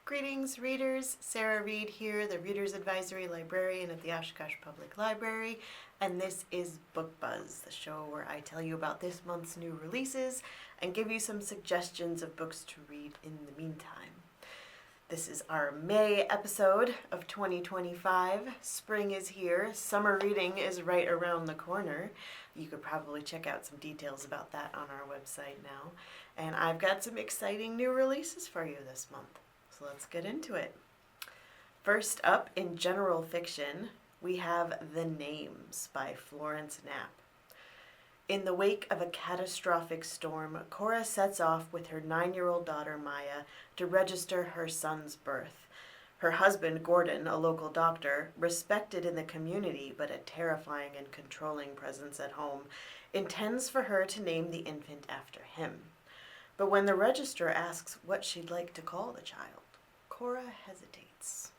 Greetings, readers. Sarah Reed here, the Reader's Advisory Librarian at the Oshkosh Public Library, and this is Book Buzz, the show where I tell you about this month's new releases and give you some suggestions of books to read in the meantime. This is our May episode of 2025. Spring is here. Summer reading is right around the corner. You could probably check out some details about that on our website now. And I've got some exciting new releases for you this month. So let's get into it. First up, in general fiction, we have The Names by Florence Knapp. In the wake of a catastrophic storm, Cora sets off with her 9-year-old daughter Maya to register her son's birth. Her husband, Gordon, a local doctor, respected in the community but a terrifying and controlling presence at home, intends for her to name the infant after him. But when the registrar asks what she'd like to call the child, Cora hesitates.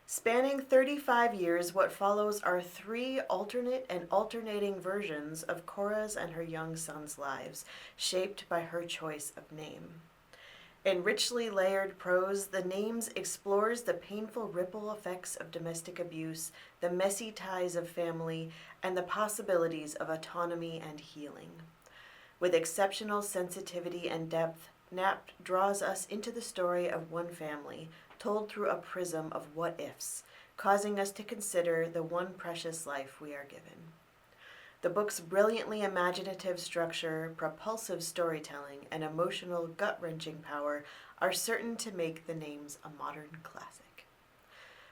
Spanning 35 years, what follows are 3 alternate and alternating versions of Cora's and her young son's lives, shaped by her choice of name. In richly layered prose, The Names explores the painful ripple effects of domestic abuse, the messy ties of family, and the possibilities of autonomy and healing. With exceptional sensitivity and depth, Knapp draws us into the story of one family, told through a prism of what-ifs, causing us to consider the one precious life we are given. The book's brilliantly imaginative structure, propulsive storytelling, and emotional, gut-wrenching power are certain to make The Names a modern classic.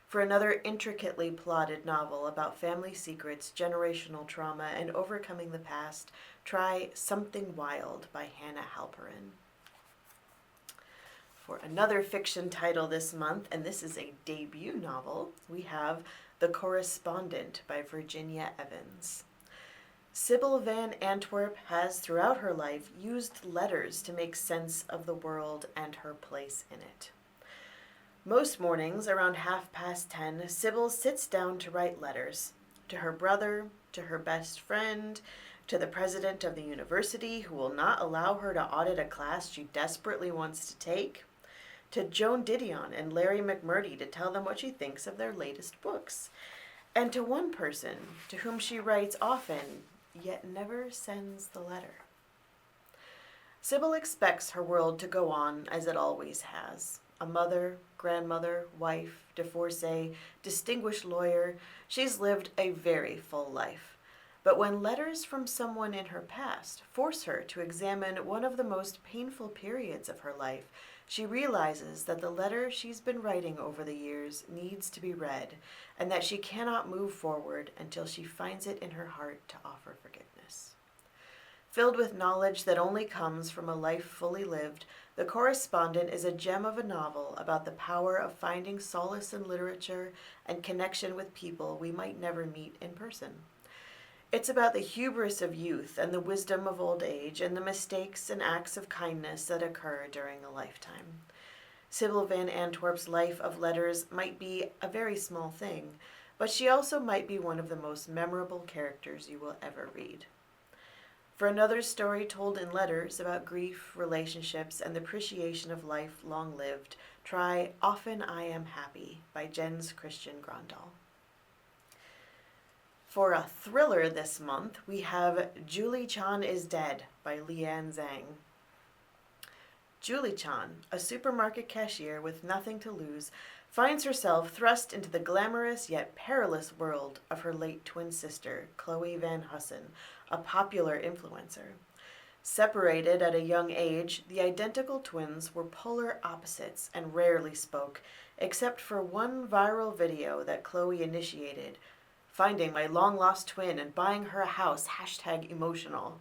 For another intricately plotted novel about family secrets, generational trauma, and overcoming the past, try Something Wild by Hannah Halperin. For another fiction title this month, and this is a debut novel, we have The Correspondent by Virginia Evans. Sybil Van Antwerp has, throughout her life, used letters to make sense of the world and her place in it. Most mornings, around 10:30, Sybil sits down to write letters to her brother, to her best friend, to the president of the university who will not allow her to audit a class she desperately wants to take, to Joan Didion and Larry McMurdy to tell them what she thinks of their latest books, and to one person to whom she writes often, yet never sends the letter. Sybil expects her world to go on as it always has. A mother, grandmother, wife, divorcee, distinguished lawyer, she's lived a very full life. But when letters from someone in her past force her to examine one of the most painful periods of her life, she realizes that the letter she's been writing over the years needs to be read, and that she cannot move forward until she finds it in her heart to offer forgiveness. Filled with knowledge that only comes from a life fully lived, The Correspondent is a gem of a novel about the power of finding solace in literature and connection with people we might never meet in person. It's about the hubris of youth and the wisdom of old age and the mistakes and acts of kindness that occur during a lifetime. Sybil Van Antwerp's life of letters might be a very small thing, but she also might be one of the most memorable characters you will ever read. For another story told in letters about grief, relationships, and the appreciation of life long lived, try Often I Am Happy by Jens Christian Grandal. For a thriller this month, we have Julie Chan is Dead by Lian Zhang. Julie Chan, a supermarket cashier with nothing to lose, finds herself thrust into the glamorous yet perilous world of her late twin sister, Chloe Van Hussen, a popular influencer. Separated at a young age, the identical twins were polar opposites and rarely spoke, except for one viral video that Chloe initiated, Finding my long-lost twin and buying her a house, #emotional.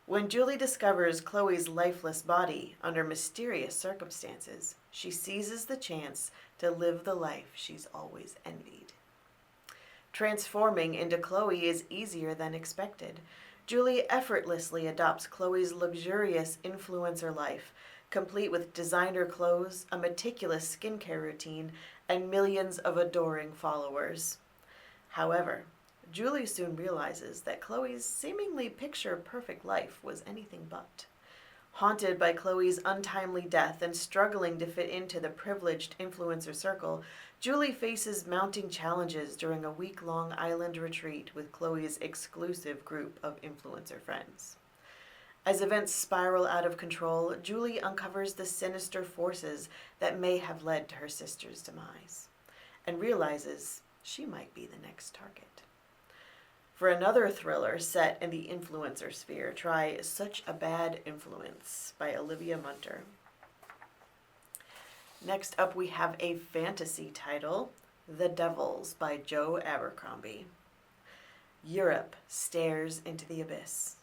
When Julie discovers Chloe's lifeless body under mysterious circumstances, she seizes the chance to live the life she's always envied. Transforming into Chloe is easier than expected. Julie effortlessly adopts Chloe's luxurious influencer life, complete with designer clothes, a meticulous skincare routine, and millions of adoring followers. However, Julie soon realizes that Chloe's seemingly picture-perfect life was anything but. Haunted by Chloe's untimely death and struggling to fit into the privileged influencer circle, Julie faces mounting challenges during a week-long island retreat with Chloe's exclusive group of influencer friends. As events spiral out of control, Julie uncovers the sinister forces that may have led to her sister's demise, and realizes she might be the next target. For another thriller set in the influencer sphere, try Such a Bad Influence by Olivia Munter. Next up, we have a fantasy title, The Devils by Joe Abercrombie. Europe stares into the abyss.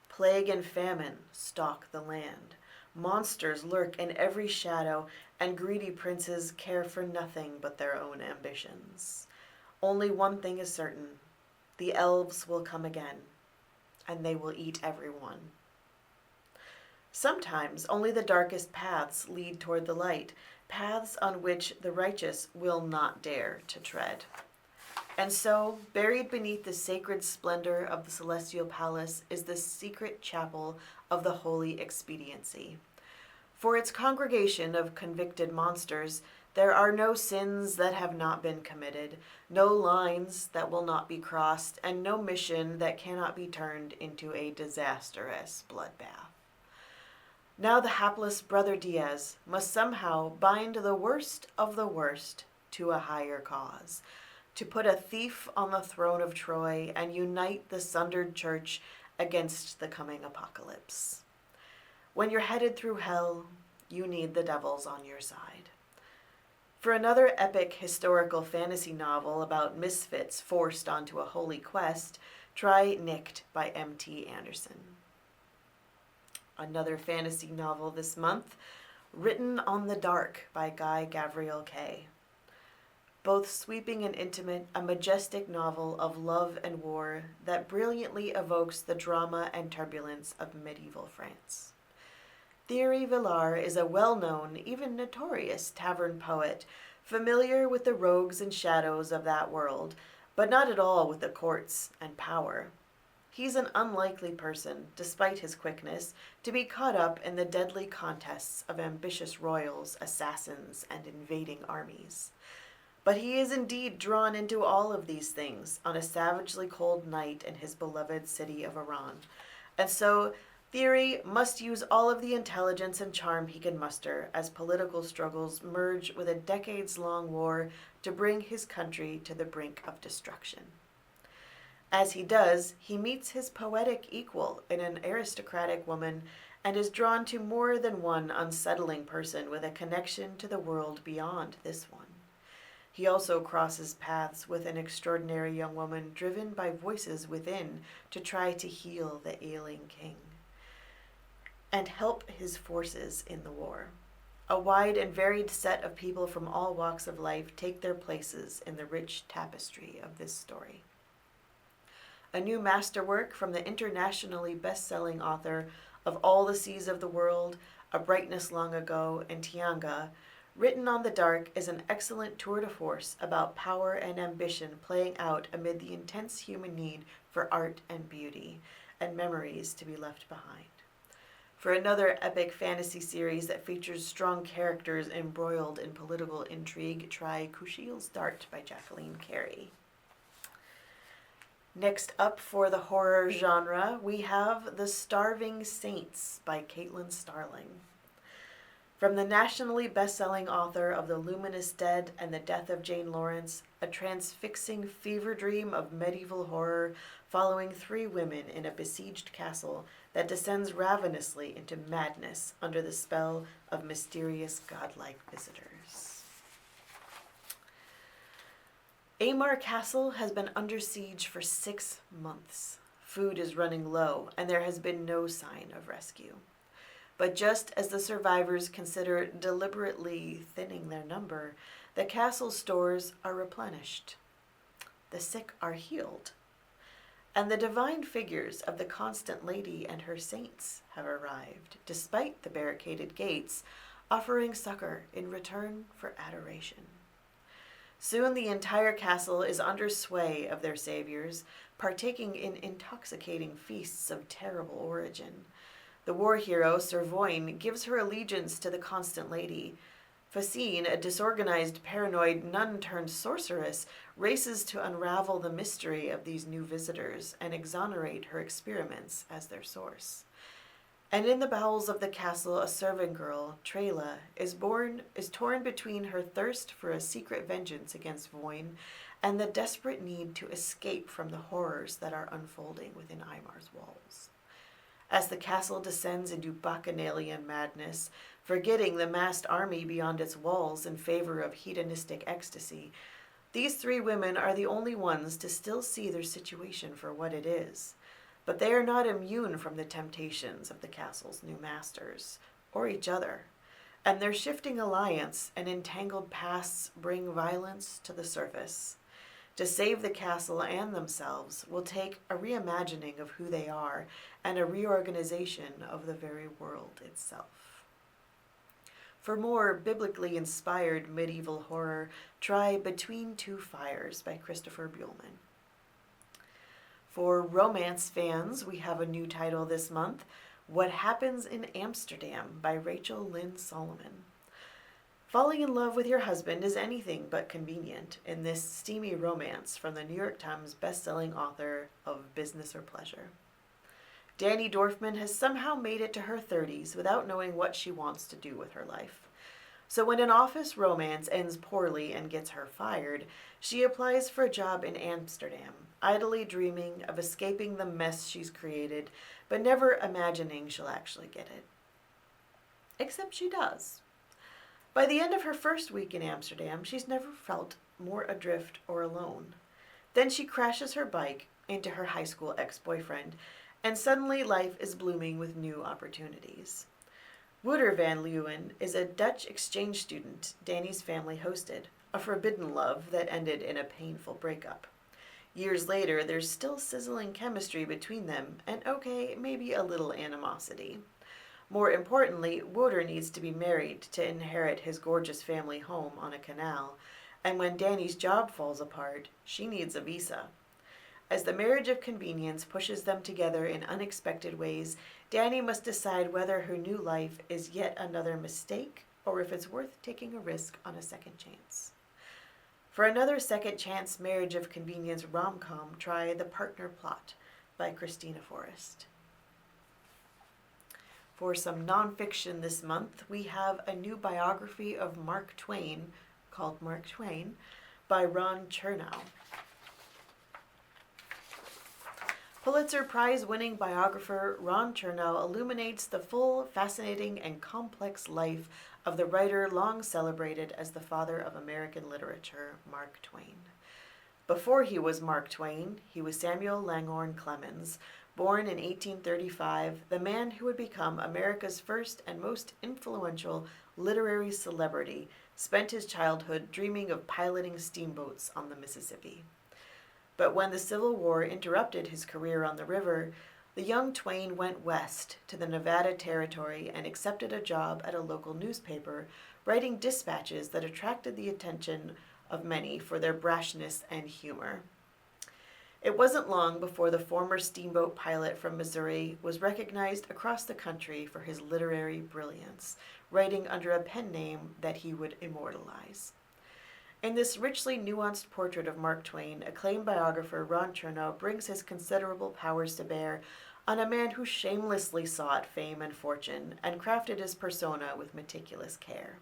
Plague and famine stalk the land. Monsters lurk in every shadow, and greedy princes care for nothing but their own ambitions. Only one thing is certain. The elves will come again, and they will eat everyone. Sometimes only the darkest paths lead toward the light, paths on which the righteous will not dare to tread. And so, buried beneath the sacred splendor of the celestial palace is the secret chapel of the Holy Expediency. For its congregation of convicted monsters, there are no sins that have not been committed, no lines that will not be crossed, and no mission that cannot be turned into a disastrous bloodbath. Now the hapless Brother Diaz must somehow bind the worst of the worst to a higher cause, to put a thief on the throne of Troy and unite the sundered church against the coming apocalypse. When you're headed through hell, you need the devils on your side. For another epic historical fantasy novel about misfits forced onto a holy quest, try Nicked by M.T. Anderson. Another fantasy novel this month, Written on the Dark by Guy Gavriel Kay. Both sweeping and intimate, a majestic novel of love and war that brilliantly evokes the drama and turbulence of medieval France. Thierry Villard is a well-known, even notorious tavern poet, familiar with the rogues and shadows of that world, but not at all with the courts and power. He's an unlikely person, despite his quickness, to be caught up in the deadly contests of ambitious royals, assassins, and invading armies. But he is indeed drawn into all of these things on a savagely cold night in his beloved city of Iran, and so Thierry must use all of the intelligence and charm he can muster as political struggles merge with a decades-long war to bring his country to the brink of destruction. As he does, he meets his poetic equal in an aristocratic woman and is drawn to more than one unsettling person with a connection to the world beyond this one. He also crosses paths with an extraordinary young woman driven by voices within to try to heal the ailing king and help his forces in the war. A wide and varied set of people from all walks of life take their places in the rich tapestry of this story. A new masterwork from the internationally best-selling author of All the Seas of the World, A Brightness Long Ago, and Tianga, Written on the Dark is an excellent tour de force about power and ambition playing out amid the intense human need for art and beauty, and memories to be left behind. For another epic fantasy series that features strong characters embroiled in political intrigue, try Kushiel's Dart by Jacqueline Carey. Next up for the horror genre, we have The Starving Saints by Caitlin Starling. From the nationally best-selling author of The Luminous Dead and the Death of Jane Lawrence, a transfixing fever dream of medieval horror following 3 women in a besieged castle that descends ravenously into madness under the spell of mysterious godlike visitors. Amar Castle has been under siege for 6 months. Food is running low, and there has been no sign of rescue. But just as the survivors consider deliberately thinning their number, the castle's stores are replenished. The sick are healed. And the divine figures of the Constant Lady and her saints have arrived, despite the barricaded gates, offering succor in return for adoration. Soon the entire castle is under sway of their saviors, partaking in intoxicating feasts of terrible origin. The war hero, Sir Voin, gives her allegiance to the Constant Lady. Facine, a disorganized, paranoid nun-turned-sorceress, races to unravel the mystery of these new visitors and exonerate her experiments as their source. And in the bowels of the castle, a servant girl, Trela, is torn between her thirst for a secret vengeance against Voin and the desperate need to escape from the horrors that are unfolding within Eimar's walls. As the castle descends into bacchanalian madness, forgetting the massed army beyond its walls in favor of hedonistic ecstasy, these three women are the only ones to still see their situation for what it is. But they are not immune from the temptations of the castle's new masters, or each other, and their shifting alliance and entangled pasts bring violence to the surface. To save the castle and themselves will take a reimagining of who they are and a reorganization of the very world itself. For more biblically inspired medieval horror, try Between Two Fires by Christopher Buehlman. For romance fans, we have a new title this month, What Happens in Amsterdam by Rachel Lynn Solomon. Falling in love with your husband is anything but convenient in this steamy romance from the New York Times best-selling author of Business or Pleasure. Dani Dorfman has somehow made it to her 30s without knowing what she wants to do with her life. So when an office romance ends poorly and gets her fired, she applies for a job in Amsterdam, idly dreaming of escaping the mess she's created, but never imagining she'll actually get it. Except she does. By the end of her first week in Amsterdam, she's never felt more adrift or alone. Then she crashes her bike into her high school ex-boyfriend, and suddenly life is blooming with new opportunities. Wouter van Leeuwen is a Dutch exchange student Dani's family hosted, a forbidden love that ended in a painful breakup. Years later, there's still sizzling chemistry between them, and maybe a little animosity. More importantly, Wouter needs to be married to inherit his gorgeous family home on a canal, and when Dani's job falls apart, she needs a visa. As the marriage of convenience pushes them together in unexpected ways, Dani must decide whether her new life is yet another mistake or if it's worth taking a risk on a second chance. For another second chance marriage of convenience rom-com, try The Partner Plot by Christina Forrest. For some nonfiction this month, we have a new biography of Mark Twain, called Mark Twain, by Ron Chernow. Pulitzer Prize-winning biographer Ron Chernow illuminates the full, fascinating, and complex life of the writer long celebrated as the father of American literature, Mark Twain. Before he was Mark Twain, he was Samuel Langhorne Clemens, born in 1835, the man who would become America's first and most influential literary celebrity, spent his childhood dreaming of piloting steamboats on the Mississippi. But when the Civil War interrupted his career on the river, the young Twain went west to the Nevada Territory and accepted a job at a local newspaper, writing dispatches that attracted the attention of many for their brashness and humor. It wasn't long before the former steamboat pilot from Missouri was recognized across the country for his literary brilliance, writing under a pen name that he would immortalize. In this richly nuanced portrait of Mark Twain, acclaimed biographer Ron Chernow brings his considerable powers to bear on a man who shamelessly sought fame and fortune and crafted his persona with meticulous care.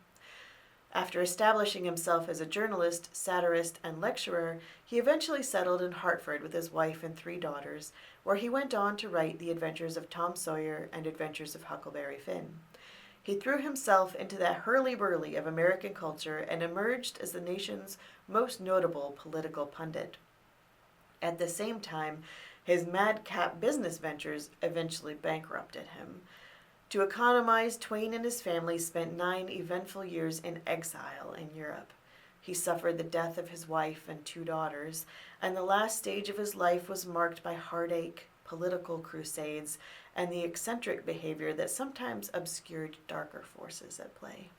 After establishing himself as a journalist, satirist, and lecturer, he eventually settled in Hartford with his wife and 3 daughters, where he went on to write The Adventures of Tom Sawyer and Adventures of Huckleberry Finn. He threw himself into that hurly-burly of American culture and emerged as the nation's most notable political pundit. At the same time, his madcap business ventures eventually bankrupted him. To economize, Twain and his family spent 9 eventful years in exile in Europe. He suffered the death of his wife and 2 daughters, and the last stage of his life was marked by heartache, political crusades, and the eccentric behavior that sometimes obscured darker forces at play.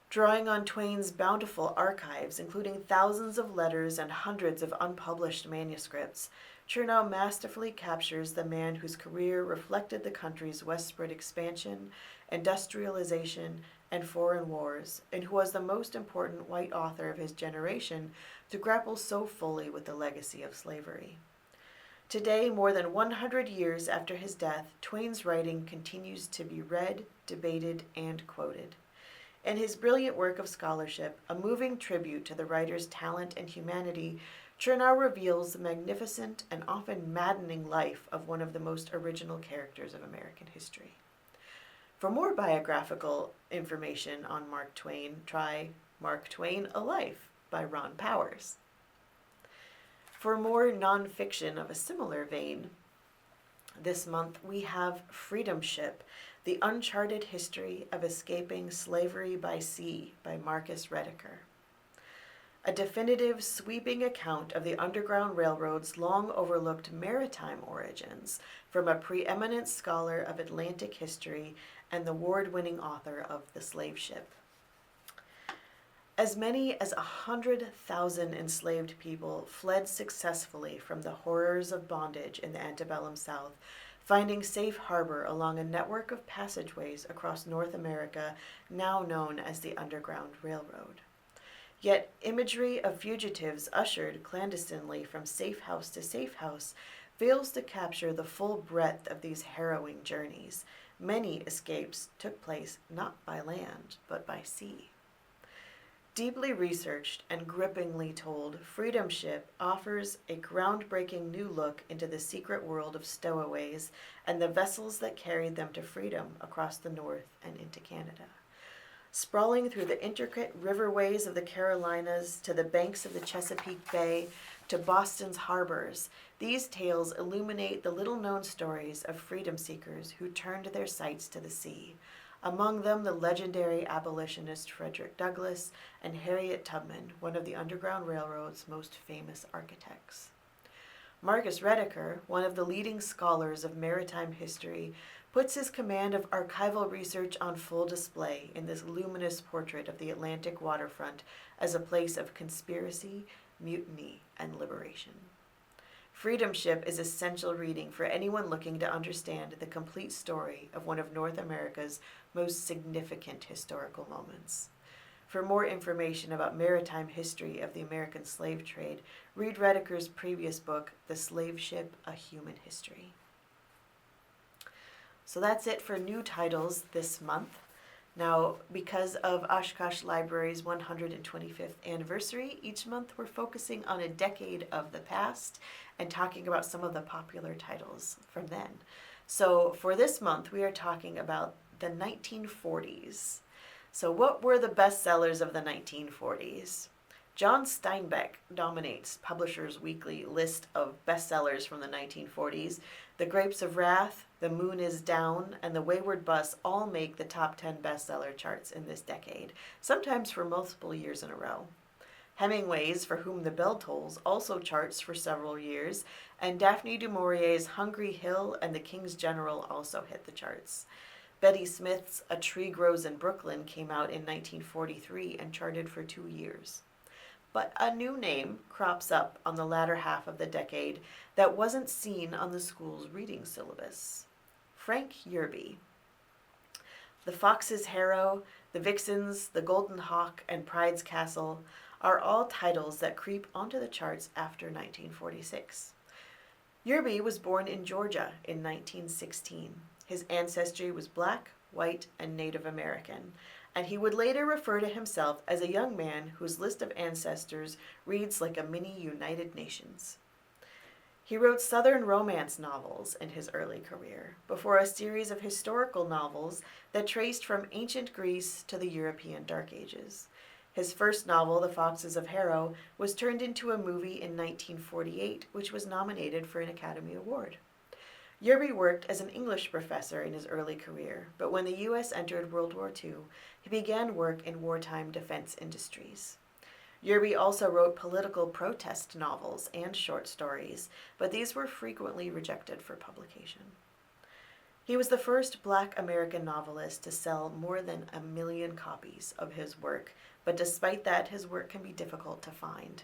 Drawing on Twain's bountiful archives, including thousands of letters and hundreds of unpublished manuscripts, Chernow masterfully captures the man whose career reflected the country's westward expansion, industrialization, and foreign wars, and who was the most important white author of his generation to grapple so fully with the legacy of slavery. Today, more than 100 years after his death, Twain's writing continues to be read, debated, and quoted. In his brilliant work of scholarship, a moving tribute to the writer's talent and humanity, Chernow reveals the magnificent and often maddening life of one of the most original characters of American history. For more biographical information on Mark Twain, try Mark Twain, A Life by Ron Powers. For more nonfiction of a similar vein, this month we have Freedom Ship, The Uncharted History of Escaping Slavery by Sea by Marcus Rediker. A definitive, sweeping account of the Underground Railroad's long-overlooked maritime origins from a preeminent scholar of Atlantic history and the award-winning author of The Slave Ship. As many as 100,000 enslaved people fled successfully from the horrors of bondage in the antebellum South, finding safe harbor along a network of passageways across North America now known as the Underground Railroad. Yet imagery of fugitives ushered clandestinely from safe house to safe house fails to capture the full breadth of these harrowing journeys. Many escapes took place not by land, but by sea. Deeply researched and grippingly told, Freedom Ship offers a groundbreaking new look into the secret world of stowaways and the vessels that carried them to freedom across the North and into Canada. Sprawling through the intricate riverways of the Carolinas to the banks of the Chesapeake Bay to Boston's harbors, these tales illuminate the little-known stories of freedom seekers who turned their sights to the sea. Among them, the legendary abolitionist Frederick Douglass and Harriet Tubman, one of the Underground Railroad's most famous architects. Marcus Rediker, one of the leading scholars of maritime history, puts his command of archival research on full display in this luminous portrait of the Atlantic waterfront as a place of conspiracy, mutiny, and liberation. Freedom Ship is essential reading for anyone looking to understand the complete story of one of North America's most significant historical moments. For more information about maritime history of the American slave trade, read Rediker's previous book, The Slave Ship, A Human History. So that's it for new titles this month. Now, because of Oshkosh Library's 125th anniversary, each month we're focusing on a decade of the past and talking about some of the popular titles from then. So for this month, we are talking about the 1940s. So what were the bestsellers of the 1940s? John Steinbeck dominates Publishers Weekly list of bestsellers from the 1940s. The Grapes of Wrath, The Moon is Down, and The Wayward Bus all make the top 10 bestseller charts in this decade, sometimes for multiple years in a row. Hemingway's For Whom the Bell Tolls also charts for several years, and Daphne du Maurier's Hungry Hill and The King's General also hit the charts. Betty Smith's A Tree Grows in Brooklyn came out in 1943 and charted for 2 years. But a new name crops up on the latter half of the decade that wasn't seen on the school's reading syllabus. Frank Yerby. The Fox's Harrow, The Vixens, The Golden Hawk, and Pride's Castle are all titles that creep onto the charts after 1946. Yerby was born in Georgia in 1916. His ancestry was black, white, and Native American, and he would later refer to himself as a young man whose list of ancestors reads like a mini United Nations. He wrote Southern romance novels in his early career, before a series of historical novels that traced from ancient Greece to the European Dark Ages. His first novel, The Foxes of Harrow, was turned into a movie in 1948, which was nominated for an Academy Award. Yerby worked as an English professor in his early career, but when the U.S. entered World War II, he began work in wartime defense industries. Yerby also wrote political protest novels and short stories, but these were frequently rejected for publication. He was the first Black American novelist to sell more than 1 million copies of his work, but despite that, his work can be difficult to find.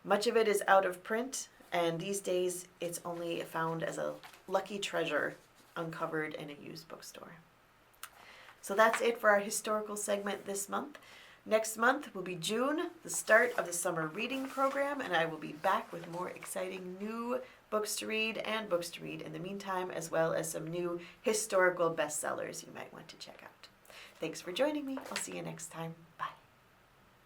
Much of it is out of print, And these days, it's only found as a lucky treasure uncovered in a used bookstore. So that's it for our historical segment this month. Next month will be June, the start of the summer reading program, and I will be back with more exciting new books to read and books to read in the meantime, as well as some new historical bestsellers you might want to check out. Thanks for joining me. I'll see you next time. Bye.